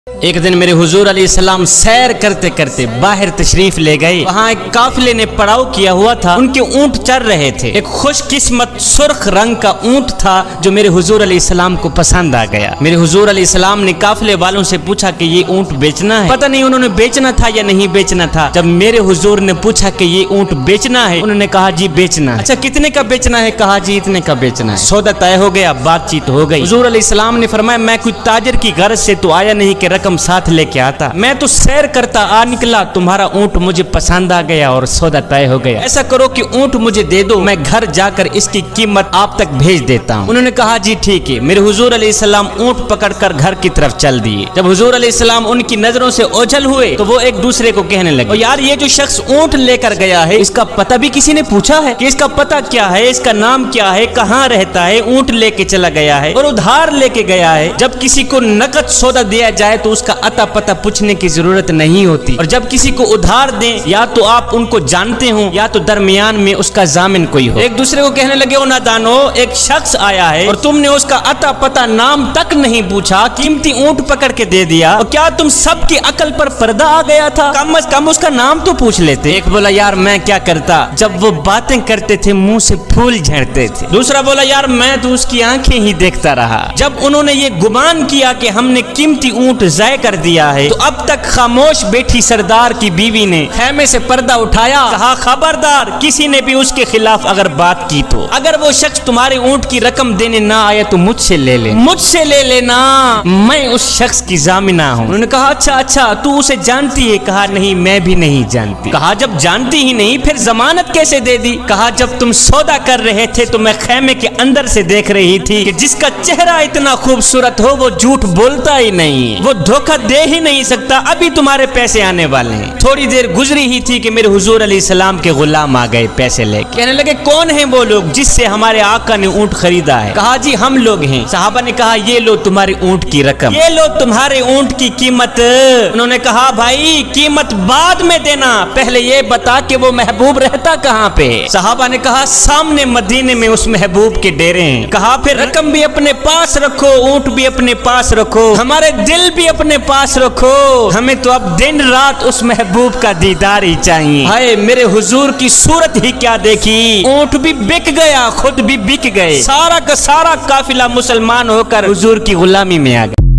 ایک دن میرے حضور علیہ السلام سیر کرتے کرتے باہر تشریف لے گئے۔ وہاں ایک قافلے نے پڑاؤ کیا ہوا تھا، ان کے اونٹ چر رہے تھے۔ ایک خوش قسمت سرخ رنگ کا اونٹ تھا جو میرے حضور علیہ السلام کو پسند آ گیا۔ میرے حضور علیہ السلام نے قافلے والوں سے پوچھا کہ یہ اونٹ بیچنا ہے؟ پتہ نہیں انہوں نے بیچنا تھا یا نہیں بیچنا تھا۔ جب میرے حضور نے پوچھا کہ یہ اونٹ بیچنا ہے، انہوں نے کہا جی بیچنا ہے۔ اچھا کتنے کا بیچنا ہے؟ کہا جی اتنے کا بیچنا ہے۔ سودا طے ہو گیا، بات چیت ہو گئی۔ حضور علیہ السلام نے فرمایا میں کوئی تاجر کی غرض سے تو آیا نہیں کہ رقم ساتھ لے کے آتا، میں تو سیر کرتا آ نکلا، تمہارا اونٹ مجھے پسند آ گیا اور سودا طے ہو گیا۔ ایسا کرو کہ اونٹ مجھے دے دو، میں گھر جا کر اس کی قیمت آپ تک بھیج دیتا ہوں۔ انہوں نے کہا جی ٹھیک ہے۔ میرے حضور علیہ السلام اونٹ پکڑ کر گھر کی طرف چل دیے۔ جب حضور علیہ السلام ان کی نظروں سے اوجھل ہوئے تو وہ ایک دوسرے کو کہنے لگے یار یہ جو شخص اونٹ لے کر گیا ہے اس کا پتہ بھی کسی نے پوچھا ہے کہ اس کا پتہ کیا ہے، اس کا نام کیا ہے، کہاں رہتا ہے؟ اونٹ لے کے چلا گیا ہے اور ادھار لے کے گیا ہے۔ جب کسی کو نقد سودا دیا جائے تو اس کا اتا پتہ پوچھنے کی ضرورت نہیں ہوتی، اور جب کسی کو ادھار دیں یا تو آپ ان کو جانتے ہوں یا تو درمیان میں اس کا ضامن کوئی ہو۔ ایک دوسرے کو کہنے لگے او نادانو، ایک شخص آیا ہے اور تم نے اس کا اتا پتہ نام تک نہیں پوچھا، قیمتی اونٹ پکڑ کے دے دیا، اور کیا تم سب کی عقل پر پردہ آ گیا تھا؟ کم از کم اس کا نام تو پوچھ لیتے۔ ایک بولا یار میں کیا کرتا، جب وہ باتیں کرتے تھے منہ سے پھول جھڑتے تھے۔ دوسرا بولا یار میں تو اس کی آنکھیں ہی دیکھتا رہا۔ جب انہوں نے یہ گمان کیا کہ ہم نے قیمتی اونٹ ضائع کر دیا ہے تو اب تک خاموش بیٹھی سردار کی بیوی نے خیمے سے پردہ اٹھایا، کہا خبردار کسی نے بھی اس کے خلاف اگر بات کی تو اگر وہ شخص تمہارے اونٹ کی رقم دینے نہ آئے تو مجھ سے لے لے، مجھ سے لے لینا، میں اس شخص کی ضامنہ ہوں۔ انہوں نے کہا اچھا تو اسے جانتی ہے؟ کہا نہیں میں بھی نہیں جانتی۔ کہا جب جانتی ہی نہیں پھر ضمانت کیسے دے دی؟ کہا جب تم سودا کر رہے تھے تو میں خیمے کے اندر سے دیکھ رہی تھی کہ جس کا چہرہ اتنا خوبصورت ہو وہ جھوٹ بولتا ہی نہیں، وہ دھوکہ دے ہی نہیں سکتا، ابھی تمہارے پیسے آنے والے ہیں۔ تھوڑی دیر گزری ہی تھی کہ میرے حضور علیہ السلام کے غلام آ گئے پیسے لے کے، کہنے لگے کون ہیں وہ لوگ جس سے ہمارے آقا نے اونٹ خریدا ہے؟ کہا جی ہم لوگ ہیں۔ صحابہ نے کہا یہ لو تمہارے اونٹ کی رقم، یہ لو تمہارے اونٹ کی قیمت۔ انہوں نے کہا بھائی قیمت بعد میں دینا، پہلے یہ بتا کہ وہ محبوب رہتا کہاں پہ؟ صحابہ نے کہا سامنے مدینے میں اس محبوب کے ڈیرے ہیں۔ کہا پھر رقم بھی اپنے پاس رکھو، اونٹ بھی اپنے پاس رکھو، ہمارے دل بھی اپنے پاس رکھو، ہمیں تو اب دن رات اس محبوب کا دیدار ہی چاہیے۔ ہائے میرے حضور کی صورت ہی کیا دیکھی، اونٹ بھی بک گیا، خود بھی بک گئے، سارا کا سارا قافلہ مسلمان ہو کر حضور کی غلامی میں آ گیا۔